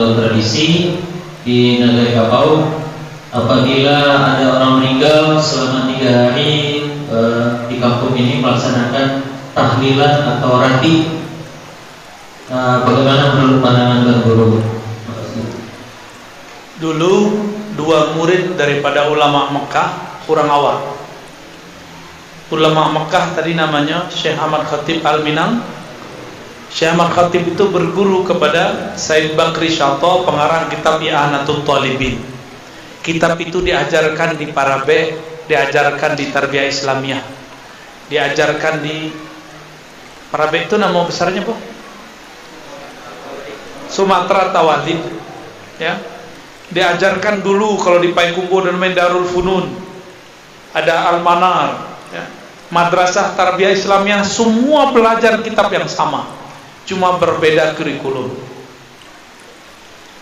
tradisi di negeri Kapau, apabila ada orang meninggal selama 3 hari di kampung ini melaksanakan tahlilan atau rati, bagaimana menurut pandangan Tuan Guru? Dulu 2 murid daripada ulama Mekah kurang awal. Ulama Mekah tadi namanya Syekh Ahmad Khatib Al-Minang. Syekh Ahmad Khatib itu berguru kepada Said Bakri Syato, pengarang kitab I'anatul Talibin. Kitab itu diajarkan di Parabe, diajarkan di Tarbiyah Islamiyah, diajarkan di Parabe itu nama besarnya Bu? Sumatera Tawadid, ya. Diajarkan dulu kalau di Payakumbuh dan Darul Funun, ada Al-Manar, ya. Madrasah Tarbiyah Islamiyah, semua belajar kitab yang sama, cuma berbeda kurikulum.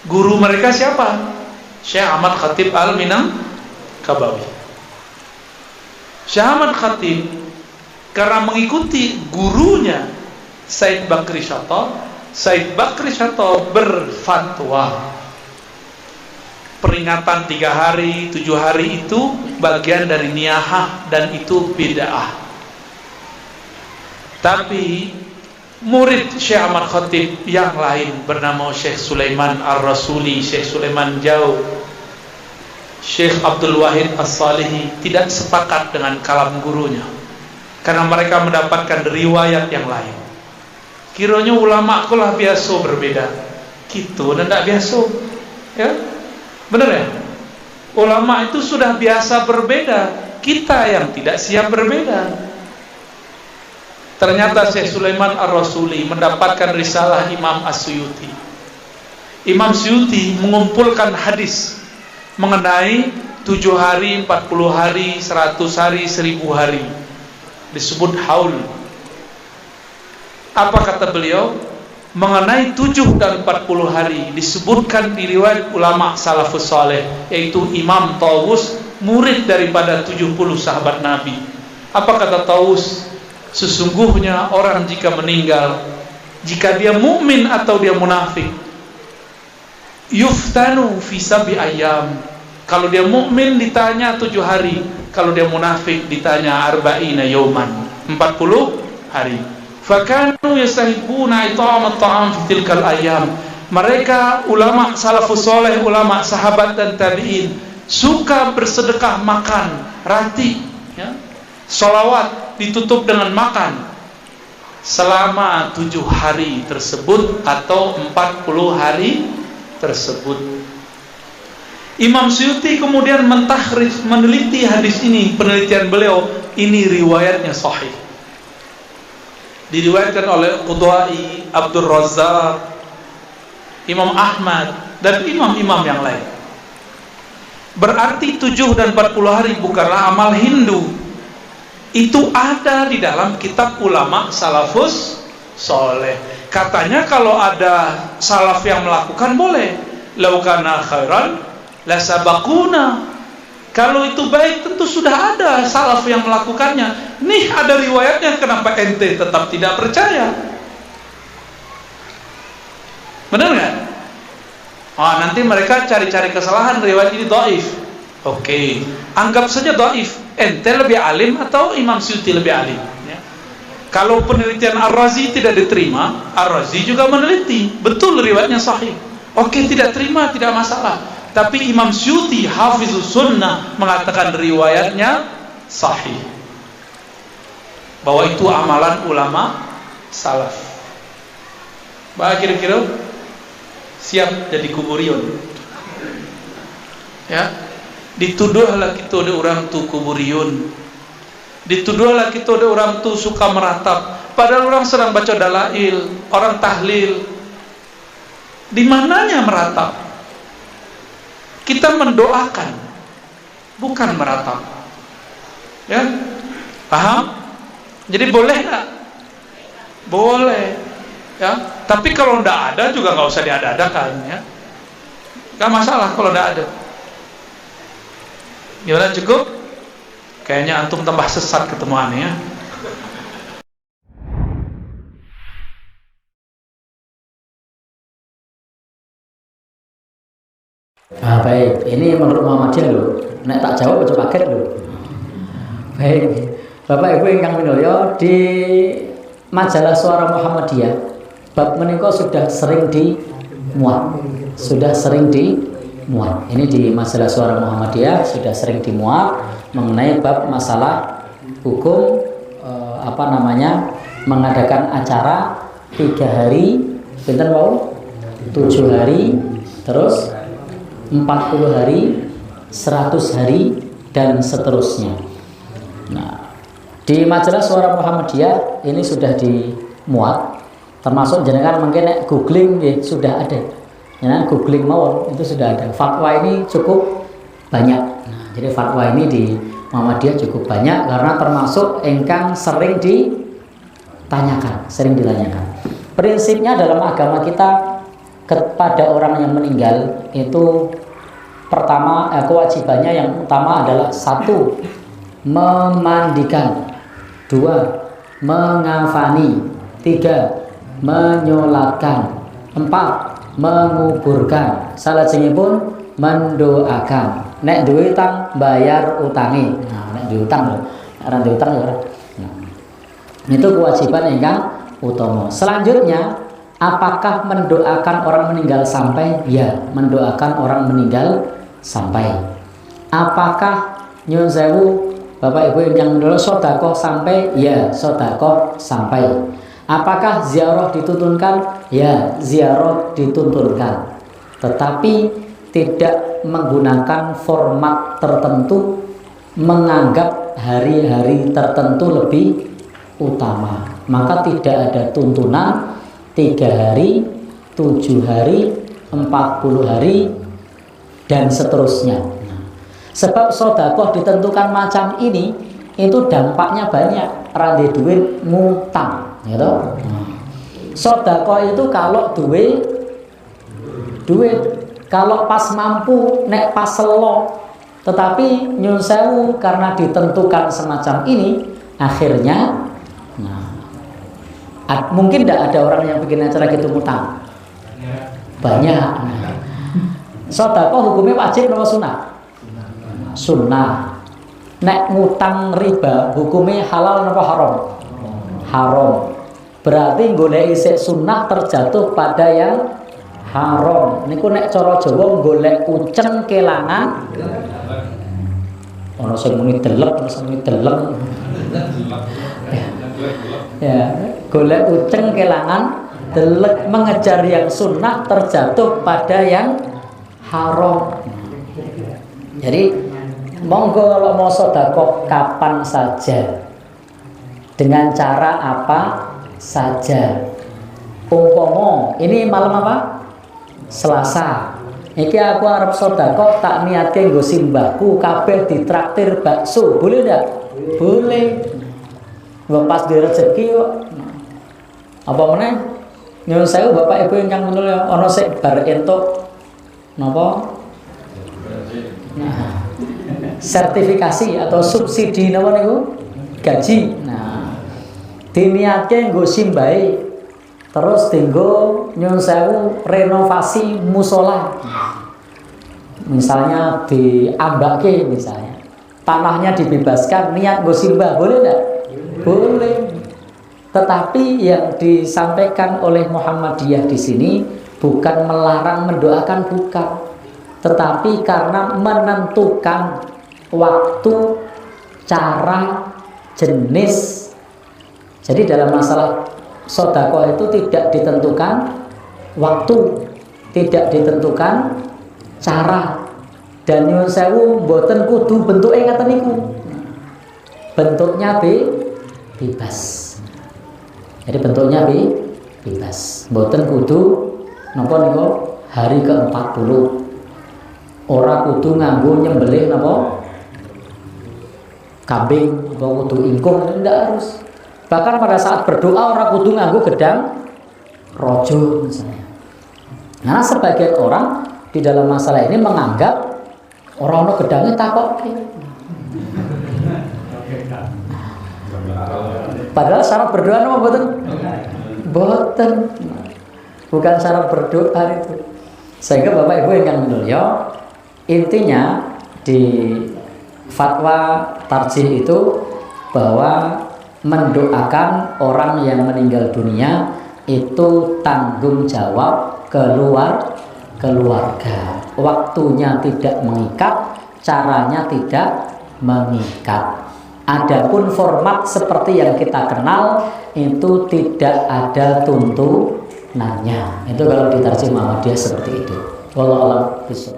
Guru mereka siapa? Syekh Ahmad Khatib Al-Minang Kabawi. Syekh Ahmad Khatib karena mengikuti gurunya Said Bakri Syato, Said Bakri Syato berfatwa peringatan 3 hari, 7 hari itu bagian dari niyahah dan itu bid'ah. Tapi murid Syekh Ahmad Khatib yang lain bernama Syekh Sulaiman Ar-Rasuli, Syekh Sulaiman Jau, Syekh Abdul Wahid As-Salihi tidak sepakat dengan kalam gurunya karena mereka mendapatkan riwayat yang lain. Kiranya ulama kulah biasa berbeda, gitu dan tidak biasa, ya. Benar ya? Ulama itu sudah biasa berbeda, kita yang tidak siap berbeda. Ternyata Syekh Sulaiman Ar-Rasuli mendapatkan risalah Imam As-Suyuti. Imam Suyuti mengumpulkan hadis mengenai 7 hari, 40 hari, 100 hari, 1000 hari, disebut haul. Apa kata beliau? Mengenai 7 dan 40 hari disebutkan di riwayat ulama salafus saleh, yaitu Imam Tawus, murid daripada 70 sahabat Nabi. Apa kata Tawus? Sesungguhnya orang jika meninggal, jika dia mukmin atau dia munafik, yuftanu fi sab'i ayyam. Kalau dia mukmin ditanya 7 hari, kalau dia munafik ditanya arba'ina yauman, 40 hari. Fakanu yastahibuna it'am at-ta'am fi tilkal ayyam. Mereka ulama salafus saleh, ulama sahabat dan tabi'in suka bersedekah makan rati, ya. Sholawat ditutup dengan makan selama 7 hari tersebut atau 40 hari tersebut. Imam Suyuti kemudian mentahriz, meneliti hadis ini. Penelitian beliau, ini riwayatnya sahih, diriwayatkan oleh Qudai, Abdul Razzaq, Imam Ahmad dan imam-imam yang lain. Berarti 7 dan 40 hari bukanlah amal Hindu. Itu ada di dalam kitab ulama salafus soleh. Katanya kalau ada salaf yang melakukan boleh. Lau kana khairan la sabaquna. Kalau itu baik tentu sudah ada salaf yang melakukannya. Nih ada riwayatnya, kenapa ente tetap tidak percaya? Benar nggak? Oh, nanti mereka cari-cari kesalahan, riwayat ini dhaif. Oke, anggap saja dhaif. Ente lebih alim atau Imam Suyuti lebih alim, ya? Kalau penelitian Ar-Razi tidak diterima, Ar-Razi juga meneliti, betul riwayatnya sahih. Oke, tidak terima, tidak masalah. Tapi Imam Suyuti Hafizus Sunnah mengatakan riwayatnya sahih, bahwa itu amalan ulama salaf. Bah, kira-kira siap jadi kuburion, ya. Dituduhlah kita ada orang tu kuburion, dituduhlah kita ada orang tu suka meratap, padahal orang sedang baca dalail, orang tahlil. Di mananya meratap? Kita mendoakan, bukan meratap, ya. Paham? Jadi boleh nggak? Boleh, ya. Tapi kalau tidak ada juga nggak usah diada-adakan, ya. Nggak masalah kalau tidak ada. Gimana, cukup? Kayaknya antum tambah sesat ketemuannya. Baik, ini menurut Muhammadiyah lho. Nek tak jawab aja kaget lho. Baik. Bapak Ibu ingkang minulya, di majalah Suara Muhammadiyah bab menika sudah sering dimuat. Ini di majalah Suara Muhammadiyah sudah sering dimuat mengenai bab masalah hukum mengadakan acara 3 hari, pinten mau 7 hari, terus 40 hari, 100 hari, dan seterusnya. Nah, di majalah Suara Muhammadiyah ini sudah dimuat, termasuk jenengan mungkin googling ya, sudah ada. Ya, googling mawon itu sudah ada. Fatwa ini cukup banyak. Nah, jadi fatwa ini di Muhammadiyah cukup banyak karena termasuk engkang sering ditanyakan. Prinsipnya dalam agama kita kepada orang yang meninggal itu pertama kewajibannya yang utama adalah 1. Memandikan, 2. Mengafani, 3. Menyolatkan, 4. Menguburkan, salajengipun mendoakan. Nek duwe utang bayar utangi. Nah, nek duwe utang lho, ora duwe utang ya ora. Nah, itu kewajiban ingkang utama. Selanjutnya, apakah mendoakan orang meninggal sampai? Ya, mendoakan orang meninggal sampai. Apakah nyuwun sewu Bapak Ibu yang menurut sedekah sampai? Ya, sedekah sampai. Apakah ziarah dituntunkan? Ya, ziarah dituntunkan. Tetapi tidak menggunakan format tertentu, menganggap hari-hari tertentu lebih utama. Maka tidak ada tuntunan 3 hari, 7 hari, 40 hari, dan seterusnya. Sebab sedekah ditentukan macam ini, itu dampaknya banyak. Randi duit ngutang, gitu. Sedekah itu kalau duit, kalau pas mampu, nek pas selo. Tetapi nyun sewu karena ditentukan semacam ini, akhirnya mungkin tidak ada orang yang bikin acara gitu ngutang. Banyak. Sedekah hukumnya wajib atau sunnah? Sunnah. Nek ngutang riba hukumnya halal atau haram? Haram. Berarti golek isik sunnah terjatuh pada yang haram. Niku nek cara Jawa golek kuceng kelangan. Ono sing muni delep, ono sing muni deleng. Ya, golek kuceng kelangan, delek mengejar yang sunnah terjatuh pada yang haram. Jadi monggo kalau mau sedekah kapan saja, dengan cara apa saja. Umpama ini malam apa? Selasa. Iki aku arep sedekah tak niatke nggo simbahku kabeh ditraktir bakso. Boleh ndak? Boleh. Wong pas di rezeki kok. Apa meneh? Nyuwun sewu Bapak Ibu ingkang minulya ana sik bar entuk napa? Nah, sertifikasi atau subsidi napa niku? Gaji. Nah, diniatke nggo simbahe. Terus tinggo nyuwun sewu renovasi musola. Misalnya diambake misalnya. Tanahnya dibebaskan, niat nggo simbah, boleh enggak? Boleh. Tetapi yang disampaikan oleh Muhammadiyah di sini bukan melarang mendoakan, bukan. Tetapi karena menentukan waktu, cara, jenis. Jadi dalam masalah sedekah itu tidak ditentukan waktu, tidak ditentukan cara. Dan nyuwun sewu mboten kudu bentuke ngaten niku. Bentuknya bebas. Jadi bentuknya bebas. Mboten kudu napa niku hari ke-40. Ora kudu nganggo nyembelih napa kambing, apa kudu ingkung, ndak harus. Bahkan pada saat berdoa orang kudu nganggo gedang rojo misalnya. Nah, sebagian orang di dalam masalah ini menganggap orang ono gedangnya takok. Padahal syarat berdoa apa mboten? Mboten. Bukan syarat berdoa itu. Sehingga Bapak Ibu yang minulya, Intinya di fatwa tarjih itu bahwa mendoakan orang yang meninggal dunia itu tanggung jawab keluarga. Waktunya tidak mengikat, caranya tidak mengikat. Adapun format seperti yang kita kenal itu tidak ada tuntunannya. Itu kalau di tarjih Muhammadiyah seperti itu. Wallahu a'lam bishawab.